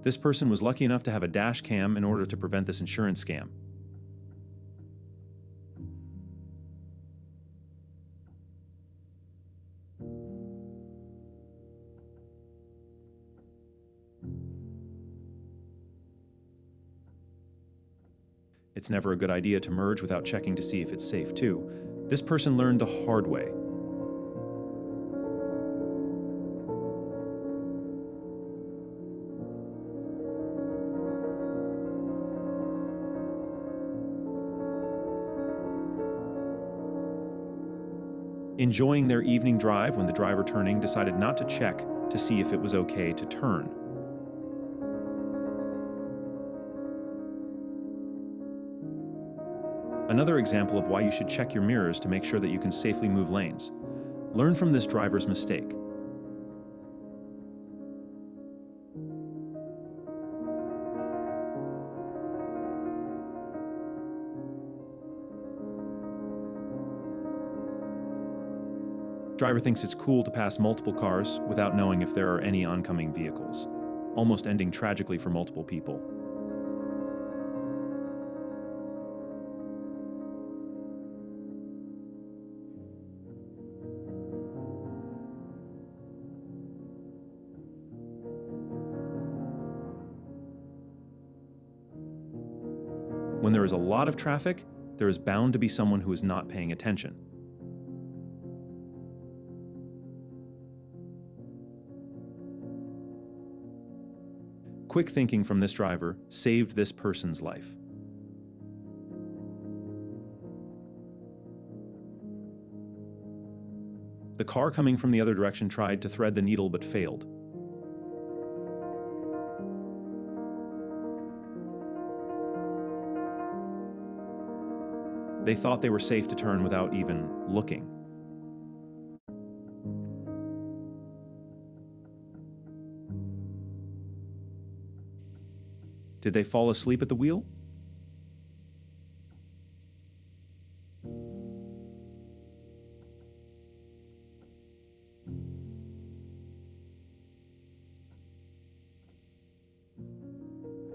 This person was lucky enough to have a dash cam in order to prevent this insurance scam. It's never a good idea to merge without checking to see if it's safe too. This person learned the hard way. Enjoying their evening drive when the driver turning decided not to check to see if it was okay to turn. Another example of why you should check your mirrors to make sure that you can safely move lanes. Learn from this driver's mistake. Driver thinks it's cool to pass multiple cars without knowing if there are any oncoming vehicles, almost ending tragically for multiple people. When there is a lot of traffic, there is bound to be someone who is not paying attention. Quick thinking from this driver saved this person's life. The car coming from the other direction tried to thread the needle but failed. They thought they were safe to turn without even looking. Did they fall asleep at the wheel?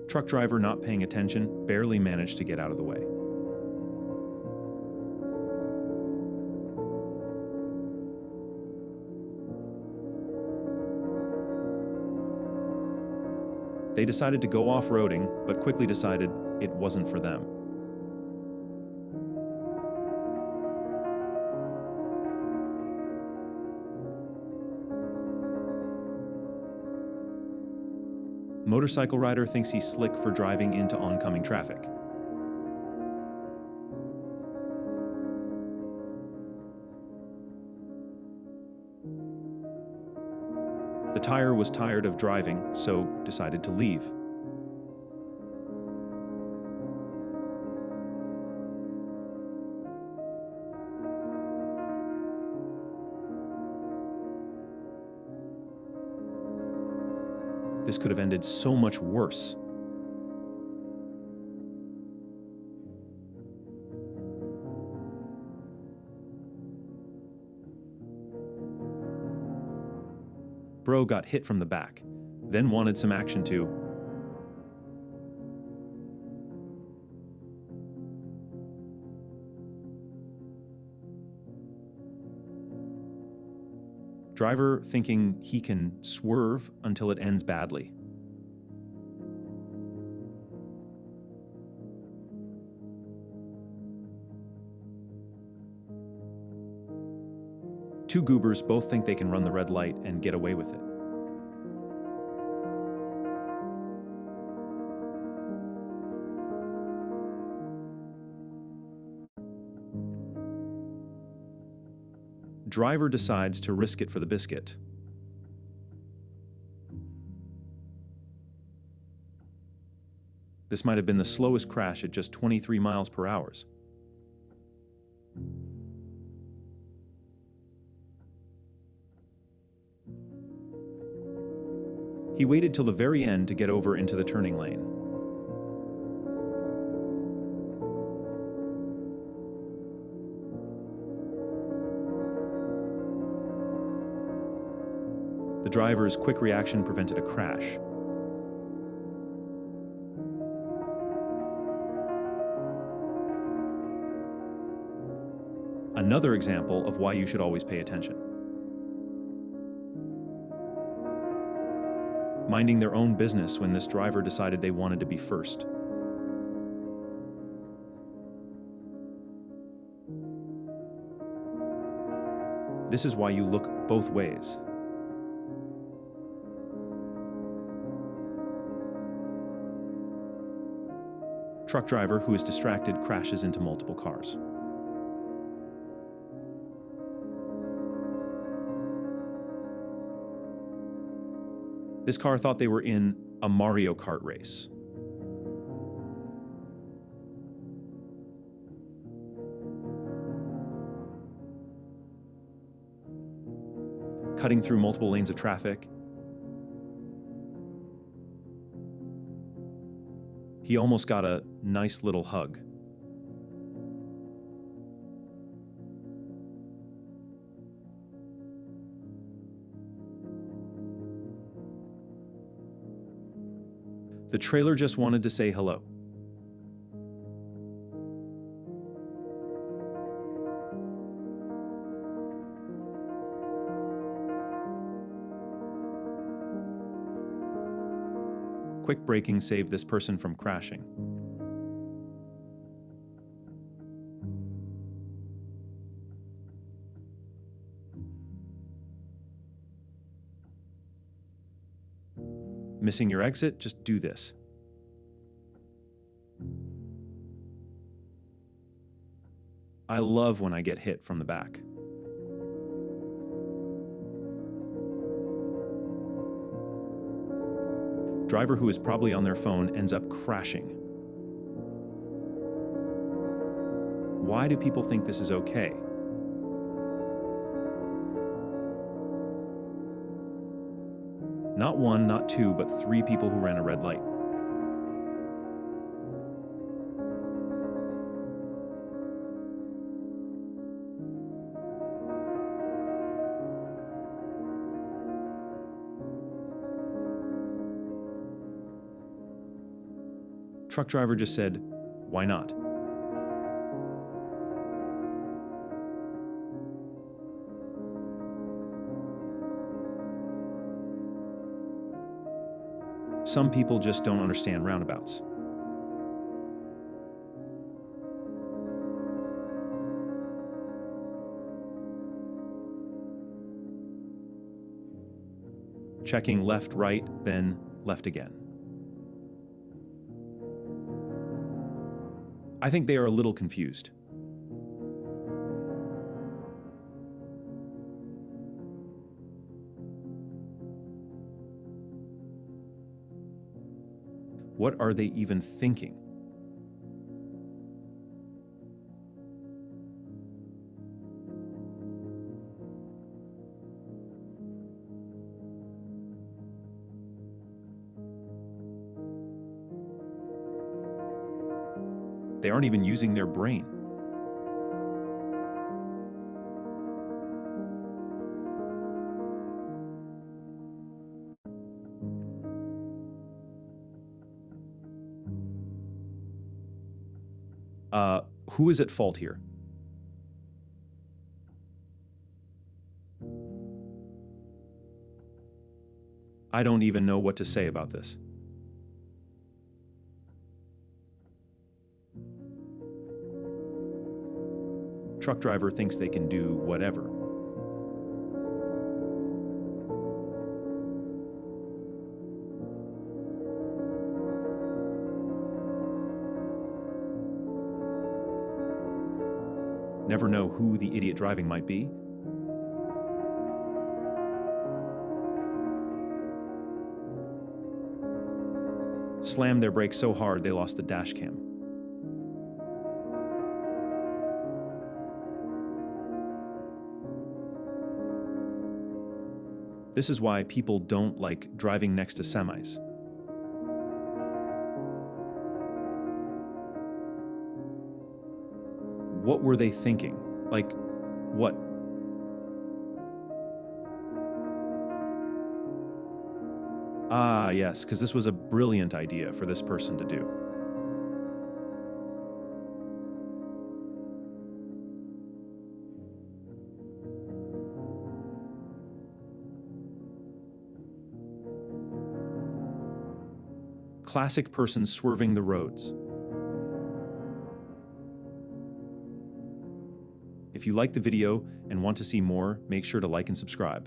Truck driver not paying attention barely managed to get out of the way. They decided to go off-roading, but quickly decided it wasn't for them. Motorcycle rider thinks he's slick for driving into oncoming traffic. The tire was tired of driving, so decided to leave. This could have ended so much worse. Bro got hit from the back, then wanted some action too. Driver thinking he can swerve until it ends badly. Two goobers both think they can run the red light and get away with it. Driver decides to risk it for the biscuit. This might have been the slowest crash at just 23 miles per hour. He waited till the very end to get over into the turning lane. The driver's quick reaction prevented a crash. Another example of why you should always pay attention. Minding their own business when this driver decided they wanted to be first. This is why you look both ways. Truck driver who is distracted crashes into multiple cars. This car thought they were in a Mario Kart race. Cutting through multiple lanes of traffic. He almost got a nice little hug. The trailer just wanted to say hello. Quick braking saved this person from crashing. Missing your exit? Just do this. I love when I get hit from the back. Driver who is probably on their phone ends up crashing. Why do people think this is okay? Not one, not two, but 3 people who ran a red light. Truck driver just said, "Why not?" Some people just don't understand roundabouts. Checking left, right, then left again. I think they are a little confused. What are they even thinking? They aren't even using their brain. Who is at fault here? I don't even know what to say about this. Truck driver thinks they can do whatever. Never know who the idiot driving might be. Slammed their brakes so hard they lost the DashCam. This is why people don't like driving next to semis. What were they thinking? Like, what? Ah, yes, because this was a brilliant idea for this person to do. Classic person swerving the roads. If you like the video and want to see more, make sure to like and subscribe.